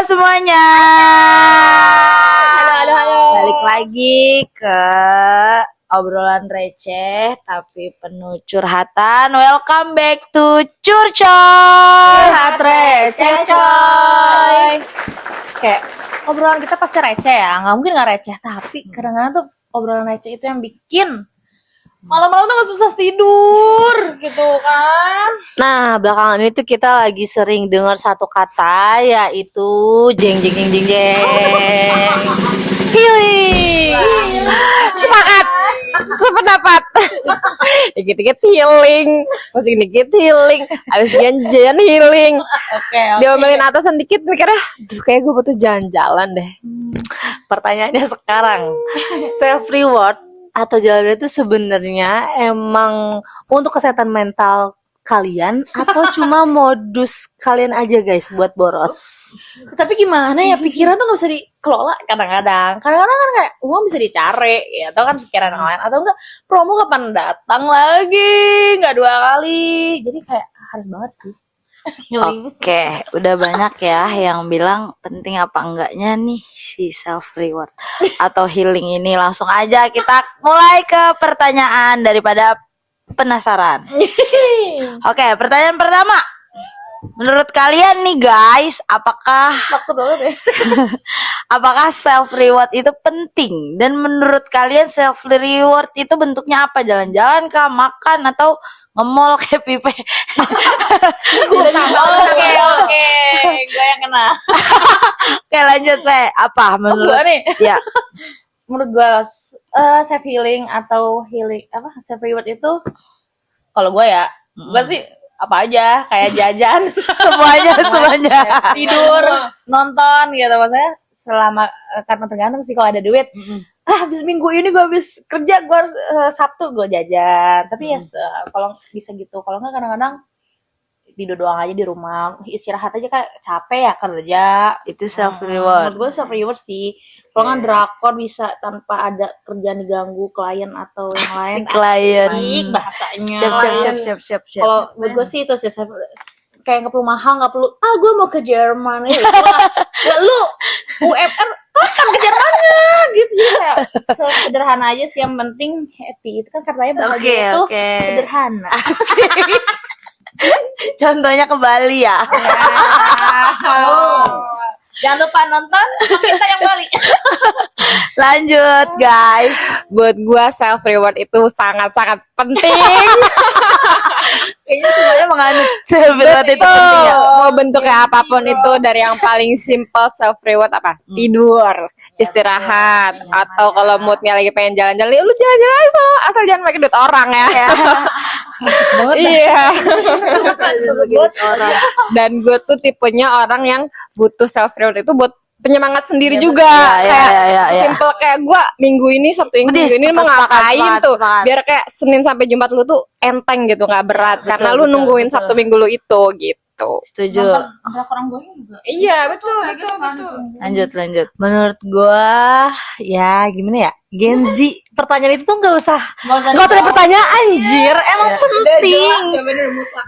semuanya. Halo. Balik lagi ke obrolan receh tapi penuh curhatan. Welcome back to Curcoy. Curhat receh coy. Kayak obrolan kita pasti receh ya, nggak mungkin nggak receh. Tapi kadang-kadang tuh obrolan receh itu yang bikin malam-malam tuh nggak susah tidur gitu kan. Nah, belakangan ini tuh kita lagi sering dengar satu kata, yaitu jeng jeng jeng jeng jeng. Healing. Sepakat. Sependapat. Dikit-dikit healing, masih dikit healing, habis janjian healing. Oke. Diomelin atasan dikit mikirnya, kayak gue butuh jalan-jalan deh. Pertanyaannya sekarang, self reward atau jalan itu sebenarnya emang untuk kesehatan mental kalian atau cuma modus kalian aja guys buat boros? Tapi gimana ya, pikiran tuh nggak bisa dikelola kadang-kadang. Kadang-kadang kan kayak uang bisa dicari, ya atau kan pikiran yang lain, atau enggak promo kapan datang lagi, nggak 2 kali. Jadi kayak harus banget sih. Oke, udah banyak ya yang bilang penting apa enggaknya nih si self reward atau healing ini. Langsung aja kita mulai ke pertanyaan daripada penasaran. Oke, pertanyaan pertama. Menurut kalian nih guys, apakah self reward itu penting? Dan menurut kalian self reward itu bentuknya apa? Jalan-jalan kah, makan atau nge-mall kayak Pipe? Oke, gue yang kena. Oke, lanjut Pe. Apa menurut Gue nih. ya? Menurut gue self healing atau self reward itu, kalau gue ya, gue sih apa aja, kayak jajan, semuanya. tidur, nonton gitu. Maksudnya selama, karena tergantung sih, kalau ada duit, habis minggu ini gue habis kerja, gue harus Sabtu gue jajan. Tapi ya kalau bisa gitu. Kalau nggak kadang-kadang tidur doang aja di rumah, istirahat aja, kayak capek ya kerja. Itu self reward. Menurut gue self reward sih. Kalau nggak drakor bisa tanpa ada kerjaan diganggu klien atau yang lain. Si klien. Asik bahasanya. Siap. Kalau menurut gue sih itu sih, kayak nggak perlu mahal, nggak perlu gue mau ke Jerman ya. Ya lu UMR kan ke Jermannya gitu ya. Sederhana aja sih, yang penting happy. Itu kan katanya bahagia itu sederhana. Contohnya ke Bali ya. Jangan lupa nonton kita yang Bali. Lanjut guys. Buat gua self reward itu sangat-sangat penting. Kayaknya semuanya menganut self reward itu penting ya. Mau bentuknya apapun itu, dari yang paling simple self reward apa? Tidur, istirahat, atau kalau moodnya lagi pengen jalan-jalan, lu jalan-jalan aja, asal jangan pakai duit orang ya. Iya. Dan gue tuh tipenya orang yang butuh self reward itu buat penyemangat sendiri juga. Simple kayak gue minggu ini, Sabtu ini mau ngapain tuh, biar kayak Senin sampai Jumat lu tuh enteng gitu, nggak berat, karena lu nungguin Sabtu Minggu lu itu gitu. Setuju. Orang gue juga. Iya betul. Lanjut. Menurut gua ya gimana ya? Gen Z, pertanyaan itu tuh nggak usah ada pertanyaan, anjir. Emang penting.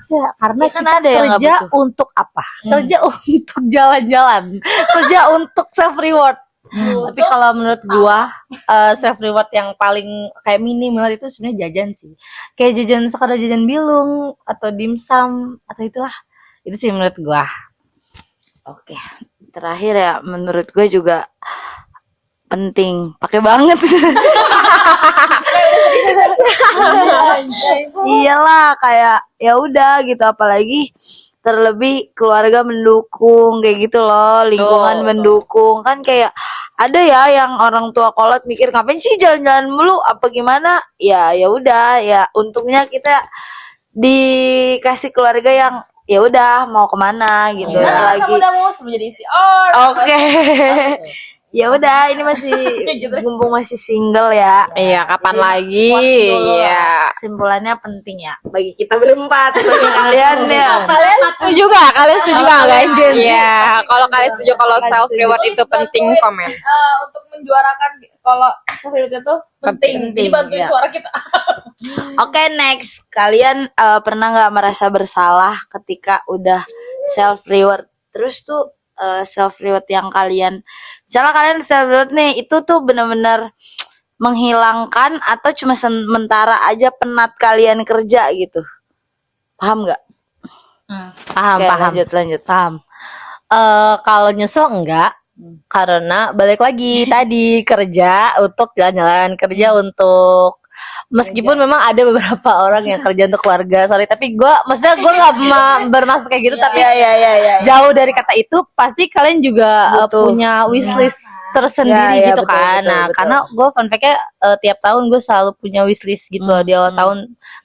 Ya, karena kan ada yang kerja untuk apa? Kerja untuk jalan-jalan. Kerja untuk self reward. Tapi kalau menurut gua self reward yang paling kayak minimal itu sebenarnya jajan sih. Kayak jajan, sekadar jajan bilung atau dimsum atau itulah. Itu sih menurut gua. Oke, terakhir ya, menurut gue juga penting. Pakai banget. Iyalah, kayak ya udah gitu, apalagi terlebih keluarga mendukung kayak gitu loh, lingkungan mendukung. Kan kayak ada ya yang orang tua kolot mikir ngapain sih jalan-jalan mulu apa gimana? Ya udah ya, untungnya kita dikasih keluarga yang ya udah mau kemana gitu. Selagi udah mau menjadi istri. Oke. Ya udah, ini masih mumpung masih single ya. Iya, kapan lagi? Iya. Simpulannya penting ya bagi kita berempat, bagi kalian ya. Kalian setuju gak? Guys? Iya, kalau kalian setuju kalau self reward itu penting, komen. Untuk menjuarakan kalau self reward itu penting. Jadi bantuin suara kita. Oke, next. Kalian pernah nggak merasa bersalah ketika udah self reward terus tuh self reward yang kalian, misalnya kalian self reward nih, itu tuh benar-benar menghilangkan atau cuma sementara aja penat kalian kerja gitu, paham nggak? Paham, Oke, paham. lanjut. Paham. Kalau nyesel enggak, karena balik lagi tadi kerja untuk jalan-jalan, kerja untuk meskipun memang ada beberapa orang yang kerja untuk keluarga, sorry, tapi maksudnya gue nggak bermaksud kayak gitu, tapi jauh dari kata itu, pasti kalian juga punya wishlist tersendiri gitu kan. Nah, karena gue fun fact-nya tiap tahun gue selalu punya wishlist gitu loh di awal tahun.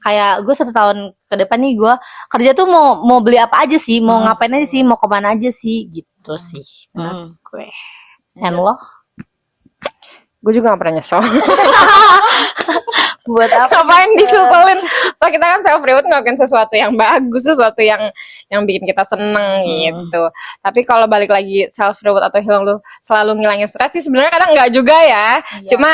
Kayak gue 1 tahun ke depan nih gue kerja tuh mau beli apa aja sih, mau ngapain aja sih, mau kemana aja sih gitu sih. Menurut gue. And lo? Gue juga gak pernah nyesel. Buat apa? Ngapain disusulin? Kalau kita kan self reward ngelakuin sesuatu yang bagus, sesuatu yang bikin kita seneng gitu. Tapi kalau balik lagi self reward atau healing, lu selalu ngilangin stres sih sebenarnya kadang nggak juga ya. Cuma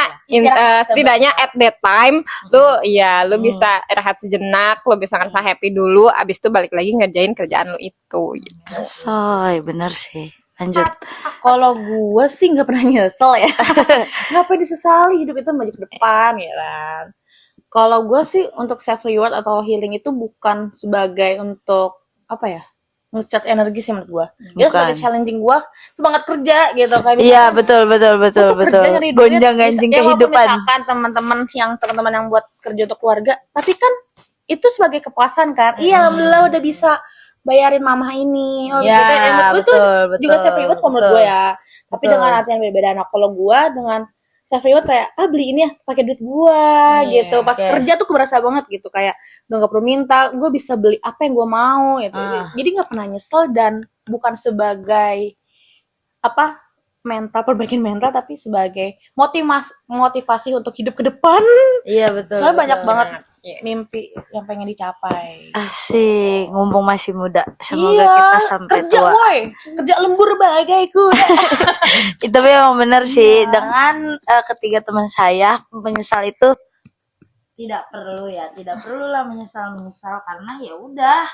setidaknya at that time lu bisa rehat sejenak, lu bisa ngerasa happy dulu, abis itu balik lagi ngerjain kerjaan lu itu gitu. Soy, bener sih. Lanjut. Kalau gue sih nggak pernah nyesel ya. Ngapain disesali, hidup itu maju ke depan ya kan. Kalau gue sih untuk self reward atau healing itu bukan sebagai untuk apa ya, nge-charge energi sih menurut gue. Itu sebagai challenging gue semangat kerja gitu kayak Iya, betul. kerja nyari duit, Gonjang-ganjing ya, walaupun kehidupan. misalkan teman-teman yang buat kerja untuk keluarga, tapi kan itu sebagai kepuasan kan. Iya, alhamdulillah udah bisa bayarin mamah ini. Ya, Itu juga self reward menurut gue ya. Tapi dengan arti yang berbeda. Nah, kalau gue dengan self reward kayak beli ini ya pakai duit gue gitu. Pas kerja tuh berasa banget gitu, kayak udah nggak perlu minta, gue bisa beli apa yang gue mau gitu. Jadi nggak pernah nyesel, dan bukan sebagai perbaikan mental, tapi sebagai motivasi untuk hidup ke depan. Iya, betul. Soalnya banyak banget mimpi yang pengen dicapai. Asik, mumpung masih muda, semoga kita sampai kerja, tua. Kerja lembur bagai kuda. Itu memang benar sih. Dengan ketiga teman saya, menyesal itu tidak perlu lah menyesal karena ya udah,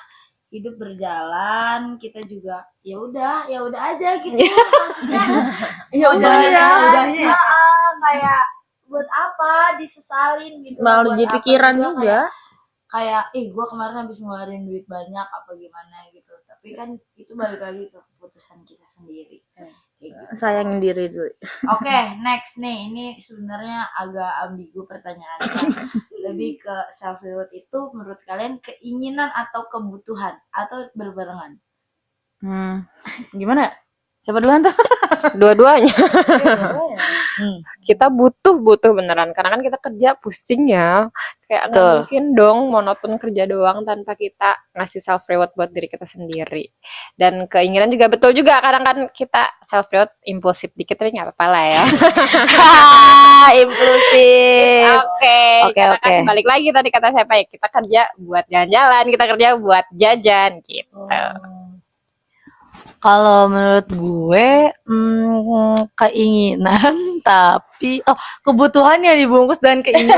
hidup berjalan, kita juga ya udah aja gitu. Maksudnya udahnya kayak buat apa disesalin gitu, Malah buat jadi apa pikiran juga. Kayak gue kemarin habis ngeluarin duit banyak apa gimana gitu, tapi kan itu balik lagi ke keputusan kita sendiri. Gitu. Sayangin diri dulu. Oke, next nih, ini sebenarnya agak ambigu pertanyaannya. Lebih ke self reward itu menurut kalian keinginan atau kebutuhan atau berbarengan? Gimana? Siapa duluan tuh? Dua-duanya. Kita butuh beneran, karena kan kita kerja pusing ya, kayak nggak mungkin dong monoton kerja doang tanpa kita ngasih self reward buat diri kita sendiri. Dan keinginan juga betul juga, kadang kan kita self reward impulsif dikit, tapi nggak apa-apa lah ya. Impulsif. Oke. Kan balik lagi tadi kata siapa ya, kita kerja buat jalan-jalan, kita kerja buat jajan gitu. Kalau menurut gue keinginan, tapi kebutuhan yang dibungkus dengan keinginan.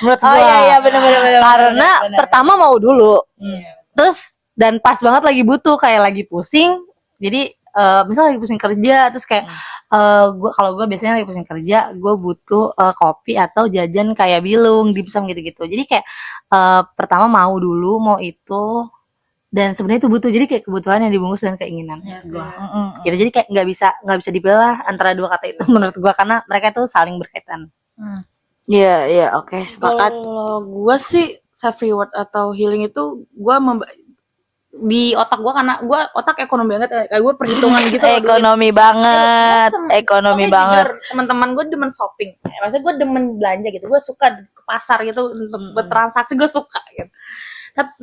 Menurut gue. Iya, benar. Karena pertama mau dulu. Terus dan pas banget lagi butuh, kayak lagi pusing. Jadi misalnya lagi pusing kerja, terus kayak kalau gue biasanya lagi pusing kerja, gue butuh kopi atau jajan kayak Bilung, dimsum gitu-gitu. Jadi kayak pertama mau dulu, mau itu. Dan sebenarnya itu butuh, jadi kayak kebutuhan yang dibungkus dengan keinginan. Gitu. Jadi kayak nggak bisa dibelah antara dua kata itu menurut gua, karena mereka itu saling berkaitan. Iya, oke, sepakat. Kalau gua sih self reward atau healing itu gua di otak gua, karena gua otak ekonomi banget, kayak gua perhitungan gitu. Ekonomi banget. Teman-teman gua demen shopping, maksudnya gua demen belanja gitu, gua suka ke pasar gitu untuk bertransaksi, gua suka gitu.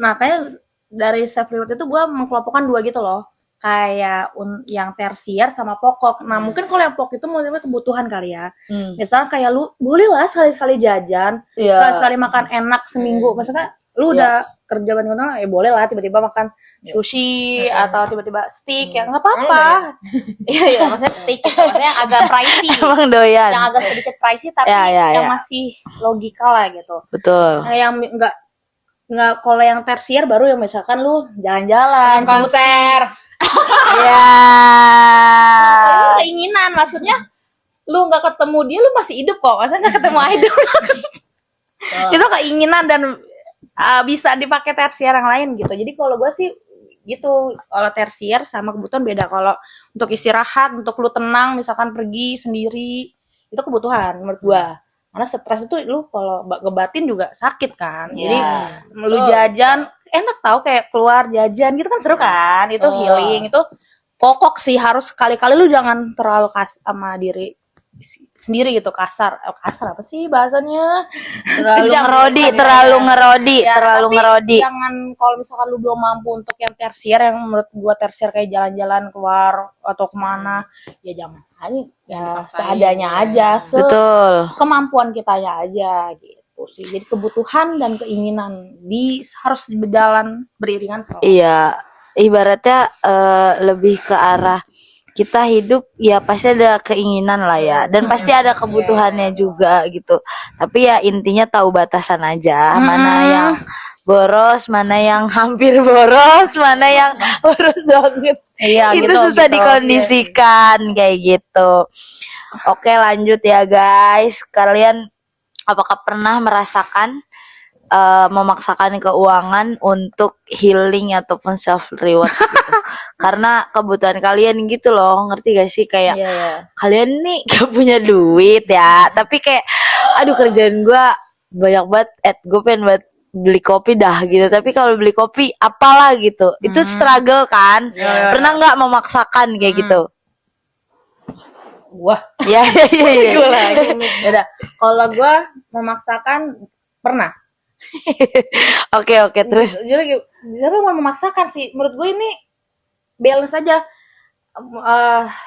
Nah, kayak dari self reward itu gue mengkelompokkan dua gitu loh, kayak yang tersier sama pokok. Nah, mungkin kalau yang pokok itu mungkin kebutuhan kali ya. Misalnya kayak lu boleh lah sekali-sekali jajan, sekali-sekali makan enak seminggu. Maksudnya lu udah kerja banyak, boleh lah tiba-tiba makan sushi atau tiba-tiba steak, ya nggak apa-apa. Iya, maksudnya steak gitu, maksudnya yang agak pricey. Emang doyan. Yang agak sedikit pricey tapi yang masih logika lah gitu. Betul. Nah, yang nggak, kalau yang tersier baru yang misalkan lu jalan-jalan, konser, Ya. Itu keinginan, maksudnya lu nggak ketemu dia, lu masih hidup kok. Masa nggak ketemu idol? Itu keinginan dan bisa dipakai tersier yang lain gitu. Jadi kalau gue sih gitu, kalau tersier sama kebutuhan beda. Kalau untuk istirahat, untuk lu tenang, misalkan pergi sendiri, itu kebutuhan menurut gue. Karena stres itu lu kalau ngebatin juga sakit kan. Jadi lu jajan enak tau, kayak keluar jajan gitu kan seru kan. Itu healing, itu pokok sih. Harus kali-kali lu jangan terlalu sama diri sendiri gitu, kasar apa sih bahasanya, Terlalu Kejam, ngerodi, ya. terlalu ngerodi, Ya, terlalu tapi ngerodi. jangan, kalau misalkan lu belum mampu untuk yang tersier, yang menurut gua tersier kayak jalan-jalan keluar atau kemana, ya jangan, ya seadanya aja, Betul. kemampuan kitanya aja gitu sih. Jadi kebutuhan dan keinginan harus berjalan beriringan sama. Iya, ibaratnya lebih ke arah kita hidup ya pasti ada keinginan lah ya, dan pasti ada kebutuhannya juga gitu. Tapi ya intinya tahu batasan aja, mana yang boros, mana yang hampir boros, mana yang boros banget. Iya, Itu gitu, susah gitu. dikondisikan kayak gitu. Oke, lanjut ya guys. Kalian apakah pernah merasakan memaksakan keuangan untuk healing ataupun self reward gitu? Karena kebutuhan kalian gitu loh, ngerti gak sih? Kayak Iya. kalian nih gak punya duit ya, tapi kayak aduh kerjaan gue banyak banget, gue pengen banget beli kopi dah gitu, tapi kalau beli kopi apalah gitu, itu struggle kan. Pernah nggak memaksakan kayak gitu? Wah, Ya ya ya, gue lagi. Yaudah, kalau gue memaksakan pernah. Oke terus. Jadi siapa mau memaksakan sih? Menurut gue ini balance aja.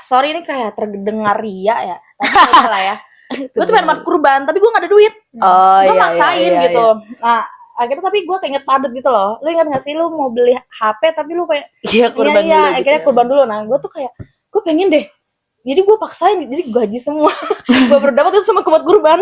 Sorry ini kayak terdengar ria ya, tapi nggak lah ya. Gue tuh pengen buat kurban, tapi gue gak ada duit. Oh Gue iya maksain iya, gitu. iya. Nah, akhirnya tapi gue keinget padet gitu loh. Lu ingat gak sih lu mau beli HP tapi lu kayak Iya kurban iya, dulu gitu akhirnya ya. kurban dulu. Nah, gue tuh kayak gue pengen deh. Jadi gue paksain, jadi gue gaji semua. Gue berdapat itu sama buat kurban.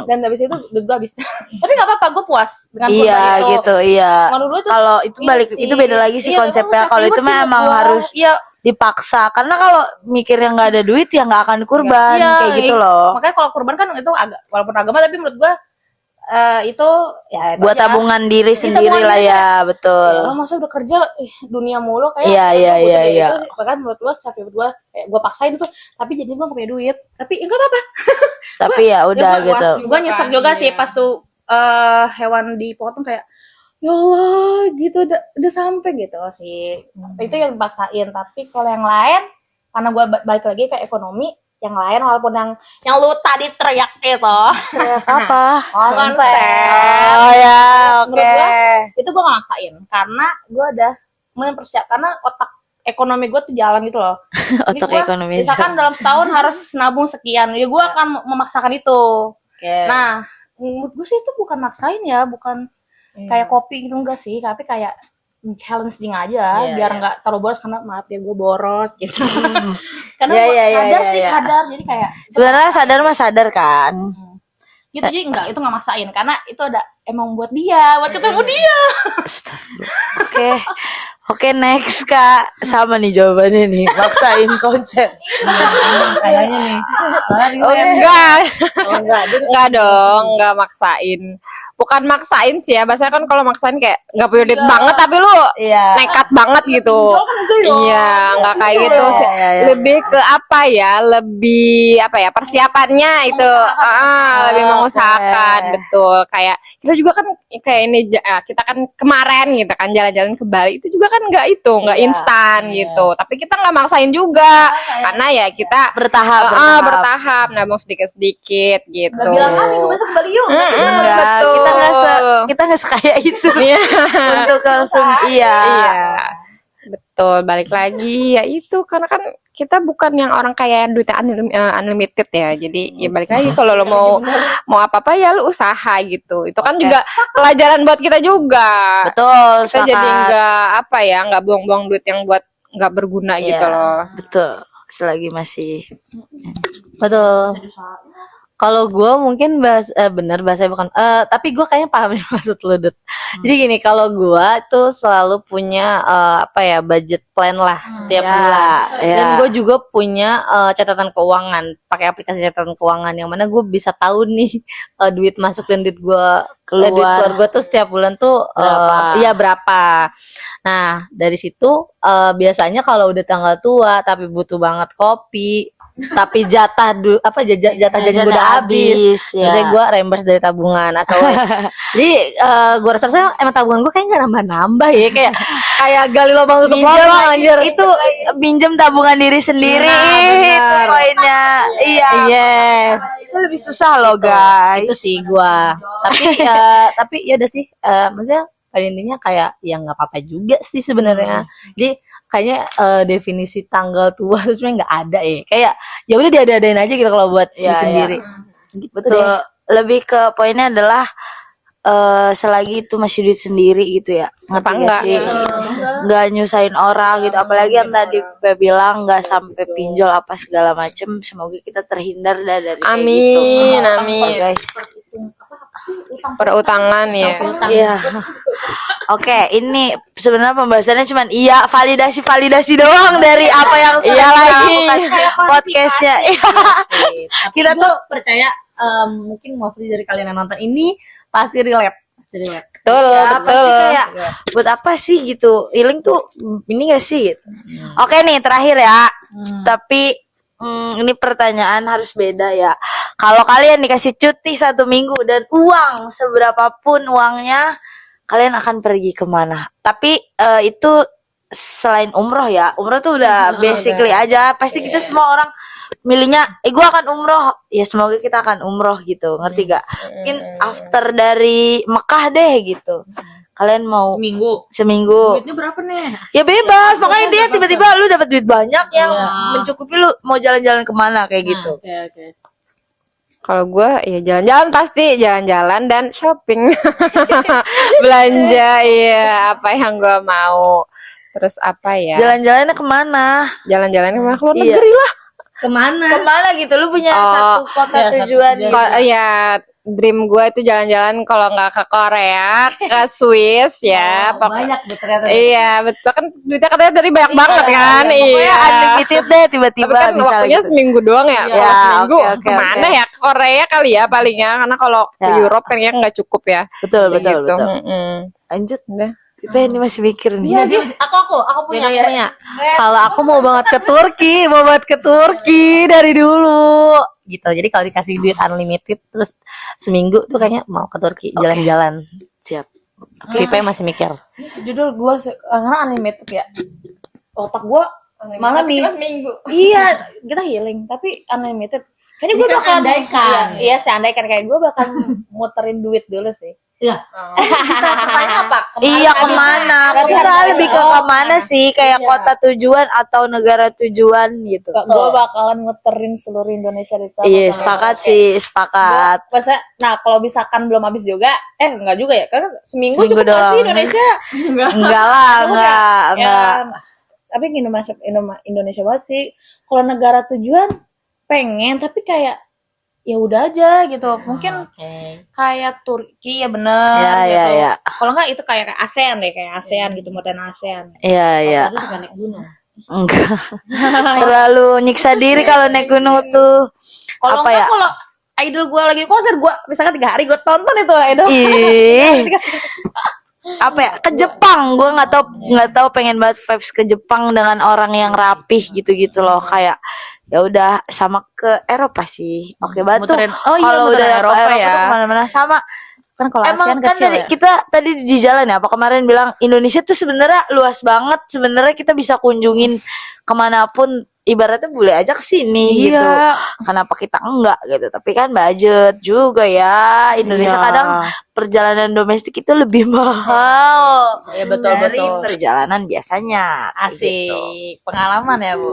Dan habis itu duit gue habis. Tapi gak apa-apa, gue puas dengan kurban Iya itu. gitu iya. Kalau dulu tuh Kalau itu iya balik sih. itu beda lagi sih Iya, konsepnya. tapi Kalau itu sih mah menurut emang gua, harus iya, dipaksa. Karena kalau mikirnya nggak ada duit ya nggak akan kurban iya, kayak gitu loh. Makanya kalau kurban kan itu agak walaupun agama, tapi menurut gua itu ya itu Buat aja. tabungan diri Iya, sendiri tabungan lah diri ya, betul. Ya, masa udah kerja dunia mulu kayak Iya, iya, gua iya, kayak iya. gitu sih. Bahkan menurut gua sampai gua gua paksain itu, tapi jadi gua gak punya duit. Tapi enggak apa-apa. Tapi ya udah gua gitu. Gua nyesek juga sih pas tuh hewan dipotong kayak ya Allah gitu udah sampai gitu sih. Itu yang dipaksain. Tapi kalau yang lain, karena gua balik lagi ke ekonomi, yang lain walaupun yang lu tadi teriak itu Apa? konser Oh ya, menurut oke. gua itu gue gak maksain karena gue udah mempersiapkan, karena otak ekonomi gue tuh jalan gitu loh. Otak Gua, ekonomi misalkan jalan. dalam setahun harus nabung sekian, ya gue akan memaksakan itu. Oke. Nah menurut gue sih itu bukan maksain ya, bukan kayak kopi gitu, enggak sih, tapi kayak challenging aja biar nggak terlalu boros, karena maaf ya gue boros gitu. Karena Iya, gua iya, sadar iya, sih iya. sadar, jadi kayak Sebenarnya sadar mah sadar kan. gitu, jadi enggak, itu nggak maksain karena itu ada emang buat dia, buat ketemu dia. Astagfirullah. Oke next Kak. Sama nih jawabannya nih. Maksain konser. Kayaknya nih. Oh, enggak. enggak. Enggak dong, enggak maksain. Bukan maksain sih ya, biasanya kan kalau maksain kayak enggak punya duit banget tapi lu Iya. nekat banget gitu. Iya, enggak kayak gitu sih. Iya, iya. Lebih ke apa ya? Lebih apa ya? Persiapannya itu lebih mengusahakan, betul. Kayak kita juga kan kayak ini kita kan kemarin gitu kan jalan-jalan ke Bali, itu juga kan enggak instan gitu. Tapi kita enggak maksain juga. Karena ya kita Bertahap. bertahap nabung sedikit-sedikit gitu. Gak bilang gue besok ke Bali yuk. Enggak, betul. kita nggak sekaya itu Iya. untuk langsung iya. Betul, balik lagi ya itu karena kan kita bukan yang orang kaya yang duitnya unlimited ya. Jadi ya balik lagi kalau lo mau apa-apa ya lo usaha gitu. Itu kan juga pelajaran buat kita juga. Betul, Kita jadi sepakat. nggak buang-buang duit yang buat nggak berguna Iya, gitu loh. betul. Selagi masih betul. Kalau gue mungkin bener bahasa bukan tapi gue kayaknya paham nih maksud lu Dut. Jadi gini, kalau gue tuh selalu punya budget plan lah setiap bulan. Dan gue juga punya catatan keuangan, pakai aplikasi catatan keuangan yang mana gue bisa tahu nih duit masuk dan duit gue duit keluar gue tuh setiap bulan tuh berapa. Nah dari situ biasanya kalau udah tanggal tua tapi butuh banget kopi, tapi jatah jajan gue udah habis, biasanya gue reimburse dari tabungan asal. Jadi gue rasa emang tabungan gue kayak nggak nambah ya, kayak gali lubang tutup lubang anjir. Itu pinjem tabungan diri sendiri. Itu poinnya. Iya. Yes. Itu lebih susah loh guys. Itu sih gue. Tapi ya udah sih. Maksudnya pada intinya kayak ya nggak apa-apa juga sih sebenarnya. Jadi kayaknya definisi tanggal tua itu sebenarnya nggak ada ya. Kayak ya udah diada-adain aja gitu kalau buat diri sendiri. Gitu Betul. deh. Lebih ke poinnya adalah selagi itu masih duit sendiri gitu ya. Apa Ngerti enggak? sih? Nggak nyusahin orang gitu. Apalagi yang tadi Pe bilang nggak sampai pinjol apa segala macem. Semoga kita terhindar dari kayak gitu. Amin. Guys. Perutangan ya. Iya. Oke, ini sebenarnya pembahasannya cuman validasi doang dari apa yang sudah lakukan podcastnya. Kita tuh percaya mungkin mostly dari kalian yang nonton ini pasti relate. Betul, Ya, betul. pasti kayak buat apa sih gitu? Healing tuh ini gak sih gitu. Oke nih terakhir ya. Tapi ini pertanyaan harus beda ya. Kalau kalian dikasih cuti 1 minggu dan uang seberapapun uangnya, kalian akan pergi kemana? Tapi itu selain umroh ya. Umroh tuh udah basically aja. Pasti kita semua orang milihnya, gue akan umroh. Ya semoga kita akan umroh gitu. Ngerti gak? Mungkin after dari Mekah deh gitu. Kalian mau seminggu. Duitnya berapa nih? Ya bebas. Makanya dia tiba-tiba lu dapat duit banyak yang mencukupi lu mau jalan-jalan kemana kayak gitu. Oke. Kalau gue ya jalan-jalan, pasti jalan-jalan dan shopping. Belanja ya apa yang gue mau. Terus apa ya? Jalan-jalannya kemana? Jalan-jalan ke luar Iya. negeri lah. Kemana gitu? Lu punya satu kota tujuan gitu. Ya dream gue itu jalan-jalan kalau nggak ke Korea, ke Swiss ya. Banyak deh ternyata. Iya betul kan, duitnya katanya dari banyak banget kan. Pokoknya unlimited deh tiba-tiba Tapi kan bisa waktunya gitu. seminggu doang ya. Iya, Kalau seminggu oke, kemana oke. ya? Ke Korea kali ya palingnya, karena kalau ke Ya. Europe kan ya nggak cukup ya. Betul, Bisa betul, gitu. betul. Mm-mm. Lanjut. Udah. Kita ini masih mikir nih. Iya, aku punya. Kalau aku mau banget ke Turki dari dulu. Gitu. Jadi kalau dikasih duit unlimited terus seminggu tuh kayaknya mau ke Turki jalan-jalan. Siap. Pipe masih mikir. Ini judul gue karena unlimited ya. Otak gue malah nih. seminggu. Iya, kita healing tapi unlimited. Kayaknya gue Ini kan bakal andaikan. Iya, seandaikan kayak gue bakal muterin duit dulu sih. Iya. Pertanyaan apa? Iya kemana? Aku nggak lebih ke kemana sih? Kayak kota tujuan atau negara tujuan gitu. Gue bakalan muterin seluruh Indonesia di sana. Iya sepakat sih, sepakat. Nah kalau misalkan belum habis juga, enggak juga ya, karena seminggu Seminggu cukup nggak doang. sih Indonesia. Enggak lah, enggak. Ya, tapi Indonesia banget sih. Kalau negara tujuan pengen, tapi kayak ya udah aja gitu. Mungkin kayak Turki ya bener Iya, gitu. iya, iya. Kalau enggak itu kayak ASEAN deh, kayak ASEAN gitu, modern ASEAN. Iya, iya. Terus suka naik gunung. Enggak. Terlalu nyiksa diri kalau naik gunung tuh. Kalau Apa enggak, ya? kalau idol gue lagi konser, gue misalkan 3 hari gue tonton itu idol. Ih. Apa ya? Ke Jepang. Gue nggak tahu pengen banget vibes ke Jepang dengan orang yang rapih gitu-gitu loh, kayak ya udah sama ke Eropa sih. Oke banget tuh. Muterin- oh iya, Kalau muterin udah ke Eropa Eropa ya. tuh kemana-mana sama. Kan kalau Emang ASEAN kan kecil dari ya. kita tadi di jalan ya, apa kemarin bilang Indonesia tuh sebenarnya luas banget. Sebenarnya kita bisa kunjungin kemanapun. Ibaratnya boleh aja ke sini gitu. Kenapa kita enggak gitu? Tapi kan budget juga ya. Indonesia Iya. kadang perjalanan domestik itu lebih mahal. Iya, betul, dari betul. perjalanan biasanya. Kayak Asik. gitu. Pengalaman ya, Bu.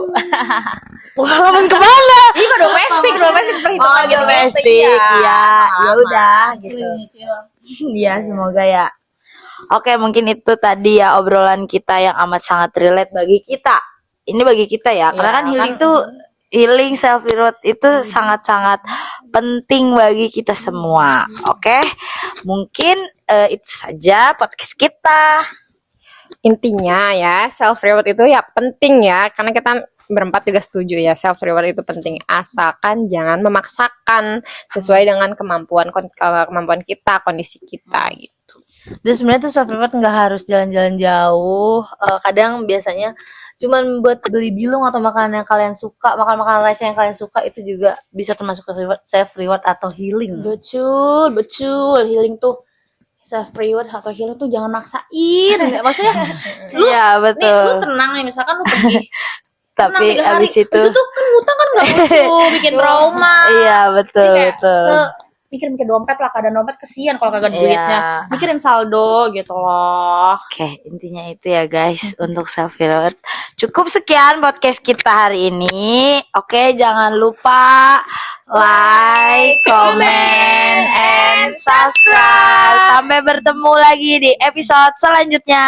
Pengalaman kemana? Iya domestik perhitungan gitu. Domestik. Iya, ya udah gitu. Iya, semoga ya. Oke, mungkin itu tadi ya obrolan kita yang amat sangat relate bagi kita. Ini bagi kita ya, karena kan healing tuh healing, self reward itu sangat-sangat penting bagi kita semua. Oke, mungkin itu saja podcast kita. Intinya ya, self reward itu ya penting ya, karena kita berempat juga setuju ya, self reward itu penting, asalkan jangan memaksakan, sesuai dengan kemampuan kita, kondisi kita gitu. Dan sebenarnya tuh self reward nggak harus jalan-jalan jauh. Kadang biasanya cuman buat beli bilung atau makanan yang kalian suka, makan receh yang kalian suka, itu juga bisa termasuk self reward atau healing. Betul, healing tuh self reward atau healing tuh jangan maksain. Maksudnya Iya, nih lu betul. tenang nih, misalkan lu pergi Tapi tenang 3 hari, abis itu abis itu kan hutang kan gak lucu, bikin trauma. iya, betul, Jadi kayak betul. mikir dompet lah, keadaan dompet kesian kalau kagak ada Iya. duitnya. Mikirin saldo gitu loh. Oke, intinya itu ya guys untuk self reward. Cukup sekian podcast kita hari ini. Oke, jangan lupa like, comment, and subscribe. Sampai bertemu lagi di episode selanjutnya.